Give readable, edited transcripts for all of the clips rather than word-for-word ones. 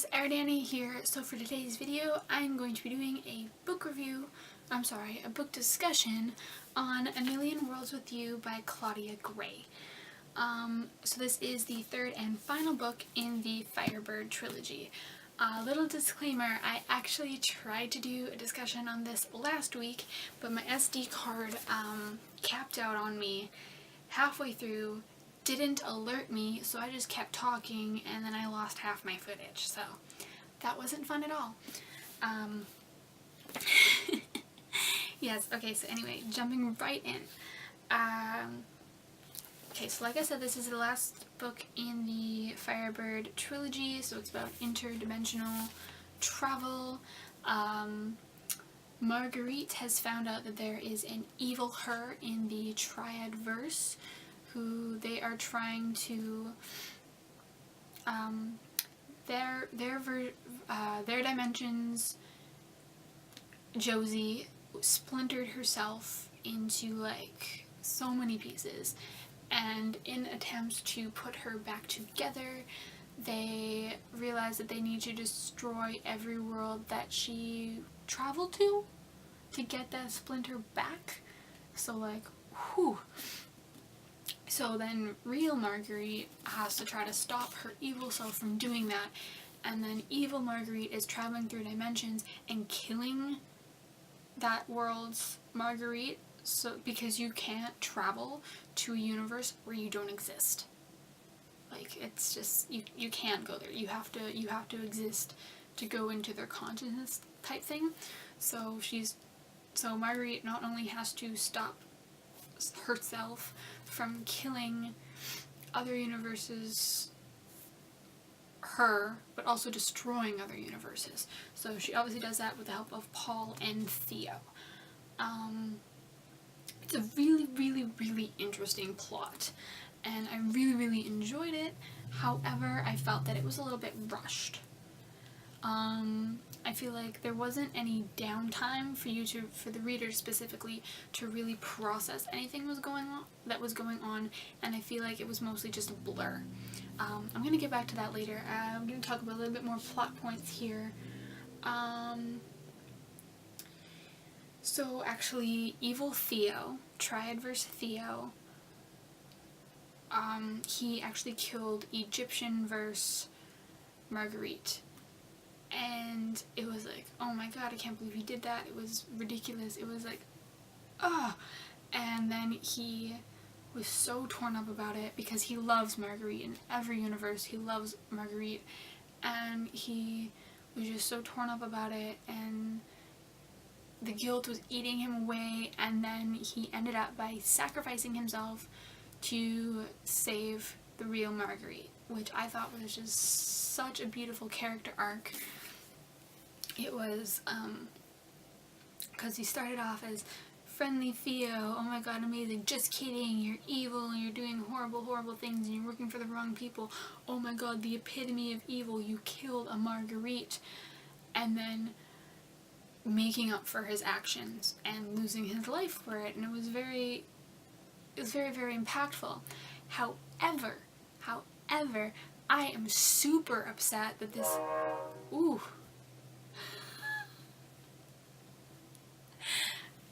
guys, Aridanny here. So for today's video, I'm going to be doing a book a book discussion on A Million Worlds with You by Claudia Gray. So this is the third and final book in the Firebird trilogy. Little disclaimer, I actually tried to do a discussion on this last week, but my SD card capped out on me halfway through, didn't alert me, so I just kept talking and then I lost half my footage, so that wasn't fun at all. Yes, okay, so anyway, jumping right in. Okay, so like I said, this is the last book in the Firebird trilogy, so it's about interdimensional travel. Marguerite has found out that there is an evil her in the Triad verse, who they are trying to, their dimensions, Josie splintered herself into like so many pieces, and in attempts to put her back together, they realize that they need to destroy every world that she traveled to get that splinter back. So like, whew. So then real Marguerite has to try to stop her evil self from doing that, and then evil Marguerite is traveling through dimensions and killing that world's Marguerite, so because you can't travel to a universe where you don't exist. Like, it's just, you can't go there. You have to exist to go into their consciousness type thing. So Marguerite not only has to stop herself from killing other universes, but also destroying other universes. So she obviously does that with the help of Paul and Theo. It's a really, really, really interesting plot, and I really, really enjoyed it. However, I felt that it was a little bit rushed. I feel like there wasn't any downtime for the reader specifically, to really process anything that was going on, and I feel like it was mostly just a blur. I'm going to get back to that later. I'm going to talk about a little bit more plot points here. So actually, evil Theo, Triad versus Theo, he actually killed Egyptian versus Marguerite. And it was like, oh my god, I can't believe he did that. It was ridiculous. It was like, ugh. And then he was so torn up about it because he loves Marguerite. In every universe, he loves Marguerite. And he was just so torn up about it, and the guilt was eating him away, and then he ended up by sacrificing himself to save the real Marguerite, which I thought was just such a beautiful character arc. It was, because he started off as friendly Theo, oh my god, amazing, just kidding, you're evil, and you're doing horrible, horrible things, and you're working for the wrong people, oh my god, the epitome of evil, you killed a Marguerite, and then making up for his actions and losing his life for it, and it was very, very impactful. However, I am super upset that this,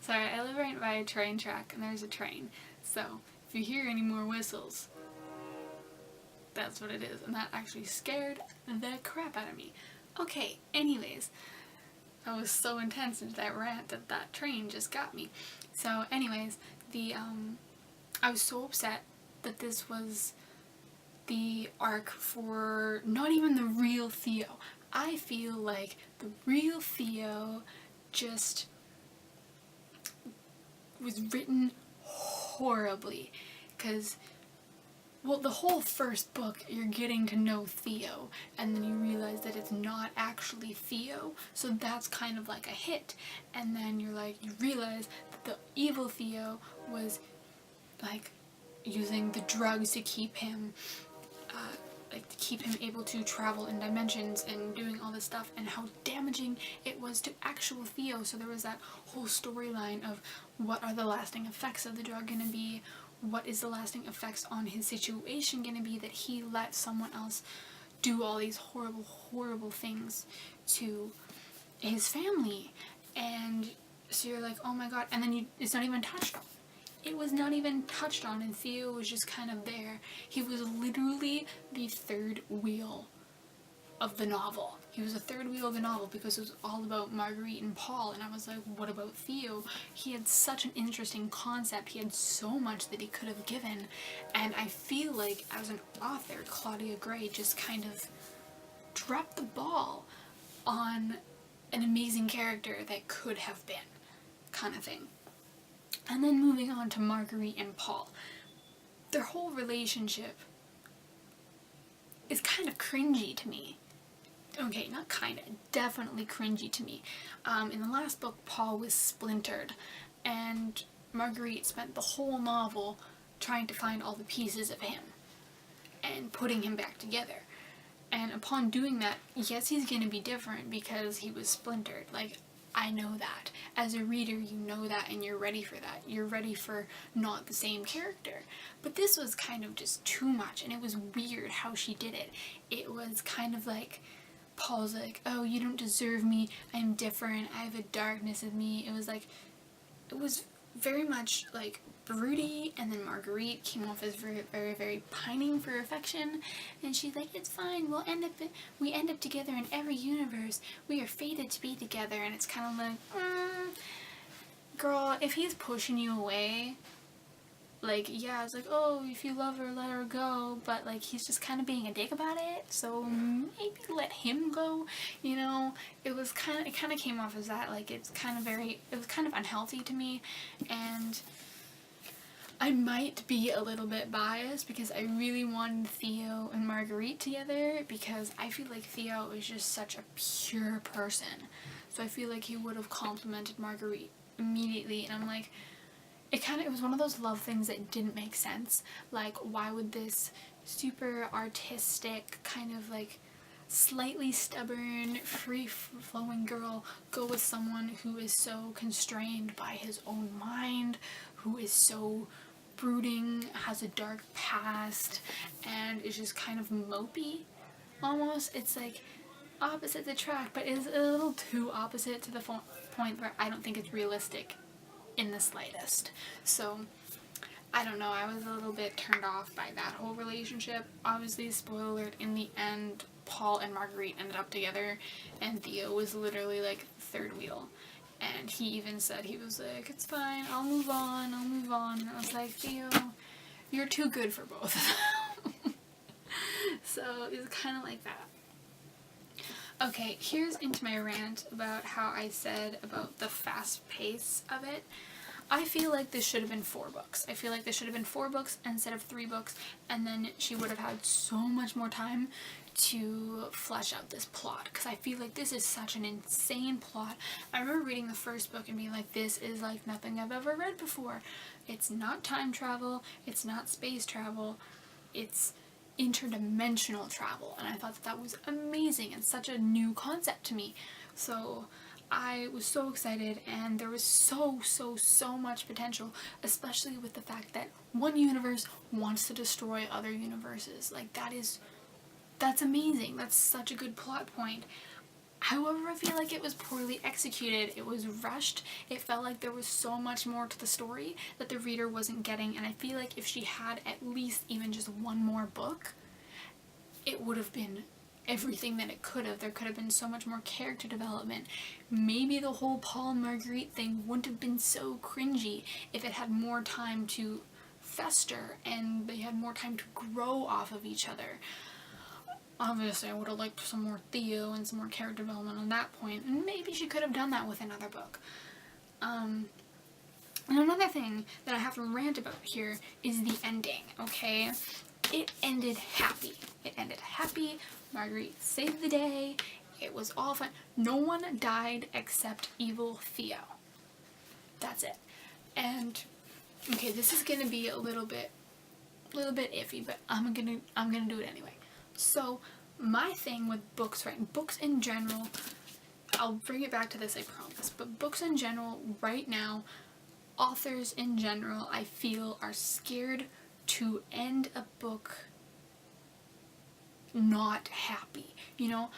sorry, I live right by a train track and there's a train, so if you hear any more whistles, that's what it is, and that actually scared the crap out of me. Okay, anyways, that was so intense into that rant that train just got me. So anyways, I was so upset that this was the arc for not even the real Theo. I feel like the real Theo just was written horribly, because, well, the whole first book you're getting to know Theo, and then you realize that it's not actually Theo, so that's kind of like a hit, and then you realize that the evil Theo was like using the drugs to keep him able to travel in dimensions and doing all this stuff, and how damaging it was to actual Theo. So there was that whole storyline of what are the lasting effects of the drug going to be, what is the lasting effects on his situation going to be that he let someone else do all these horrible, horrible things to his family. And so you're like, oh my god, and then it's not even touched on. It was not even touched on, and Theo was just kind of there. He was literally the third wheel of the novel. He was the third wheel of the novel because it was all about Marguerite and Paul, and I was like, what about Theo? He had such an interesting concept. He had so much that he could have given, and I feel like as an author, Claudia Gray just kind of dropped the ball on an amazing character that could have been, kind of thing. And then moving on to Marguerite and Paul. Their whole relationship is kind of cringy to me. Okay, not kinda, definitely cringy to me. In the last book, Paul was splintered, and Marguerite spent the whole novel trying to find all the pieces of him and putting him back together. And upon doing that, yes, he's gonna be different because he was splintered. Like, I know that. As a reader, you know that, and you're ready for that. You're ready for not the same character. But this was kind of just too much, and it was weird how she did it. It was kind of like, Paul's like, oh, you don't deserve me, I'm different, I have a darkness in me. It was like, it was very much like broody, and then Marguerite came off as very, very, very pining for affection, and she's like, it's fine, we end up together in every universe, we are fated to be together, and it's kind of like, girl, if he's pushing you away, like, yeah, it's like, oh, if you love her, let her go, but, like, he's just kind of being a dick about it, so maybe let him go, you know? It kind of came off as that, like, it was kind of unhealthy to me, and I might be a little bit biased because I really wanted Theo and Marguerite together, because I feel like Theo is just such a pure person, so I feel like he would have complimented Marguerite immediately, and I'm like, it was one of those love things that didn't make sense. Like, why would this super artistic, kind of like slightly stubborn, free-flowing girl go with someone who is so constrained by his own mind, who is so brooding, has a dark past, and is just kind of mopey, almost? It's like opposites attract, but it's a little too opposite to the point where I don't think it's realistic in the slightest. So, I don't know, I was a little bit turned off by that whole relationship. Obviously, spoiler alert, in the end, Paul and Marguerite ended up together, and Theo was literally like third wheel. And he even said, he was like, it's fine, I'll move on. And I was like, Theo, you're too good for both of them. So, it was kind of like that. Okay, here's into my rant about how I said about the fast pace of it. I feel like this should have been 4 books. I feel like this should have been 4 books instead of 3 books, and then she would have had so much more time to flesh out this plot, because I feel like this is such an insane plot. I remember reading the first book and being like, this is like nothing I've ever read before. It's not time travel, it's not space travel, it's interdimensional travel, and I thought that was amazing and such a new concept to me. So I was so excited, and there was so much potential, especially with the fact that one universe wants to destroy other universes. Like, that's amazing. That's such a good plot point. However, I feel like it was poorly executed. It was rushed. It felt like there was so much more to the story that the reader wasn't getting, and I feel like if she had at least even just one more book, it would have been everything that it could have. There could have been so much more character development. Maybe the whole Paul and Marguerite thing wouldn't have been so cringy if it had more time to fester and they had more time to grow off of each other. Obviously, I would have liked some more Theo and some more character development on that point, and maybe she could have done that with another book. And another thing that I have to rant about here is the ending, okay? It ended happy. It ended happy. Marguerite saved the day. It was all fun. No one died except evil Theo. That's it. And, okay, this is gonna be a little bit iffy, but I'm gonna do it anyway. So, my thing with books, right, books in general, I'll bring it back to this, I promise, but books in general, right now, authors in general, I feel, are scared to end a book not happy. You know,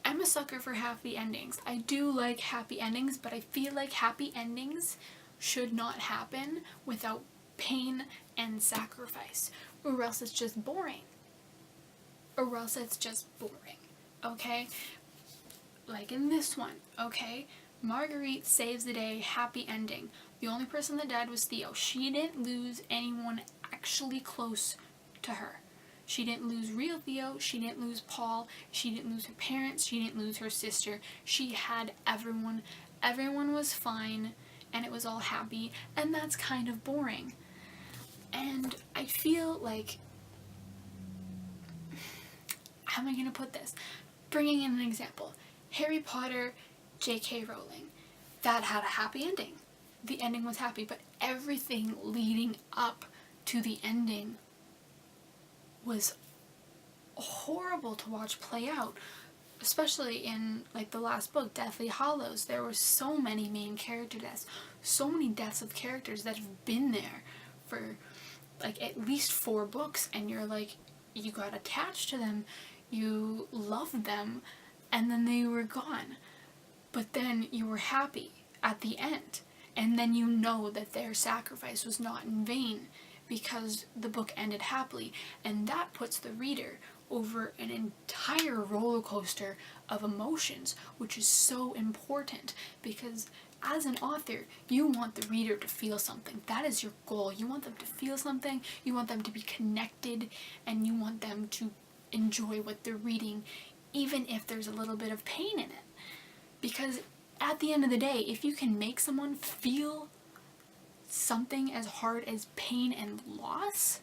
I'm a sucker for happy endings. I do like happy endings, but I feel like happy endings should not happen without pain and sacrifice, or else it's just boring. Or else it's just boring, okay? Like in this one, okay? Marguerite saves the day, happy ending. The only person that died was Theo. She didn't lose anyone actually close to her. She didn't lose real Theo, she didn't lose Paul, she didn't lose her parents, she didn't lose her sister. She had everyone. Everyone was fine, and it was all happy, and that's kind of boring. And I feel like, how am I going to put this? Bringing in an example. Harry Potter, J.K. Rowling. That had a happy ending. The ending was happy, but everything leading up to the ending was horrible to watch play out. Especially in, like, the last book, Deathly Hallows. There were so many main character deaths. So many deaths of characters that have been there for, like, at least 4 books. And you're like, you got attached to them. You loved them. And then they were gone. But then you were happy at the end. And then you know that their sacrifice was not in vain because the book ended happily. And that puts the reader over an entire roller coaster of emotions, which is so important because as an author, you want the reader to feel something. That is your goal. You want them to feel something, you want them to be connected, and you want them to enjoy what they're reading, even if there's a little bit of pain in it. Because at the end of the day, if you can make someone feel something as hard as pain and loss,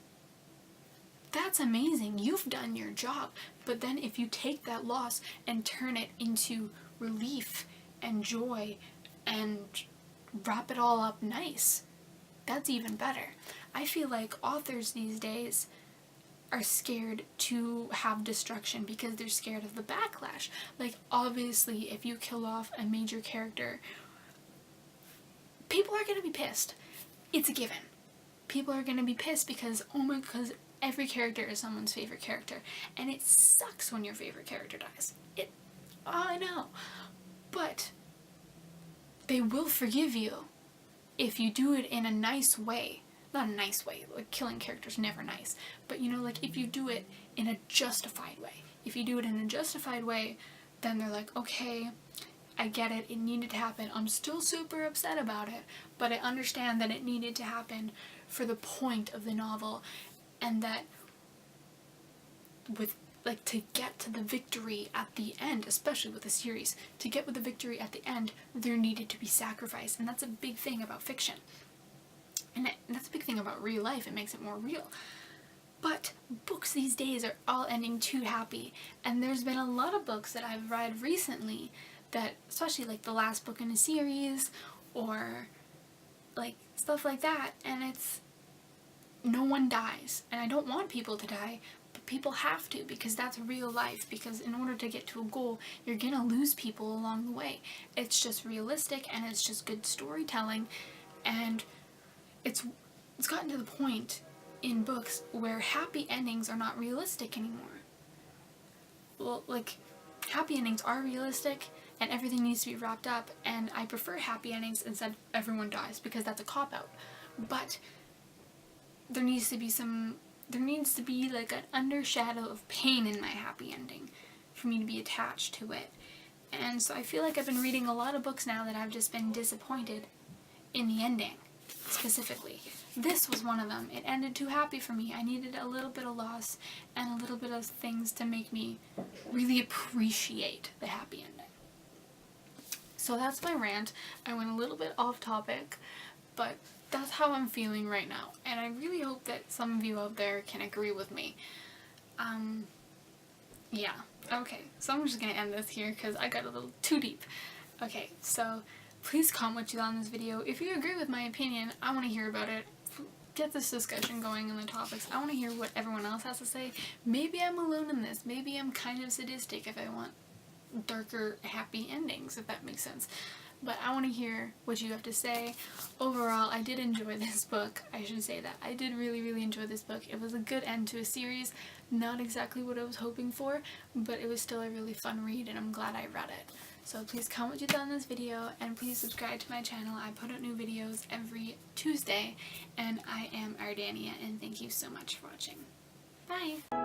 that's amazing. You've done your job. But then if you take that loss and turn it into relief and joy and wrap it all up nice, that's even better. I feel like authors these days are scared to have destruction because they're scared of the backlash. Like, obviously, if you kill off a major character, people are going to be pissed. It's a given. People are going to be pissed because, because every character is someone's favorite character. And it sucks when your favorite character dies. I know. But they will forgive you if you do it in a nice way. Not a nice way, like killing characters never nice, but you know, like if you do it in a justified way. If you do it in a justified way, then they're like, okay, I get it, it needed to happen. I'm still super upset about it, but I understand that it needed to happen for the point of the novel, and that with, like, to get to the victory at the end, especially with a series, to get with the victory at the end, there needed to be sacrifice, and that's a big thing about fiction. And that's a big thing about real life. It makes it more real. But books these days are all ending too happy. And there's been a lot of books that I've read recently that, especially like the last book in a series or like stuff like that, and it's no one dies. And I don't want people to die, but people have to because that's real life. Because in order to get to a goal, you're gonna lose people along the way. It's just realistic and it's just good storytelling. And it's gotten to the point in books where happy endings are not realistic anymore. Well, like, happy endings are realistic and everything needs to be wrapped up, and I prefer happy endings instead of everyone dies because that's a cop-out. But there needs to be like an undershadow of pain in my happy ending for me to be attached to it. And so I feel like I've been reading a lot of books now that I've just been disappointed in the ending. Specifically, this was one of them. It ended too happy for me. I needed a little bit of loss and a little bit of things to make me really appreciate the happy ending. So that's my rant. I went a little bit off topic, but that's how I'm feeling right now. And I really hope that some of you out there can agree with me. Yeah. Okay, so I'm just gonna end this here because I got a little too deep. Okay, so please comment what you thought on this video. If you agree with my opinion, I want to hear about it. Get this discussion going on the topics. I want to hear what everyone else has to say. Maybe I'm alone in this. Maybe I'm kind of sadistic if I want darker, happy endings, if that makes sense. but I want to hear what you have to say. Overall, I did enjoy this book. I should say that. I did really, really enjoy this book. It was a good end to a series. Not exactly what I was hoping for, but it was still a really fun read, and I'm glad I read it. So please comment what you thought in this video, and please subscribe to my channel. I put out new videos every Tuesday, and I am Ardania, and thank you so much for watching. Bye!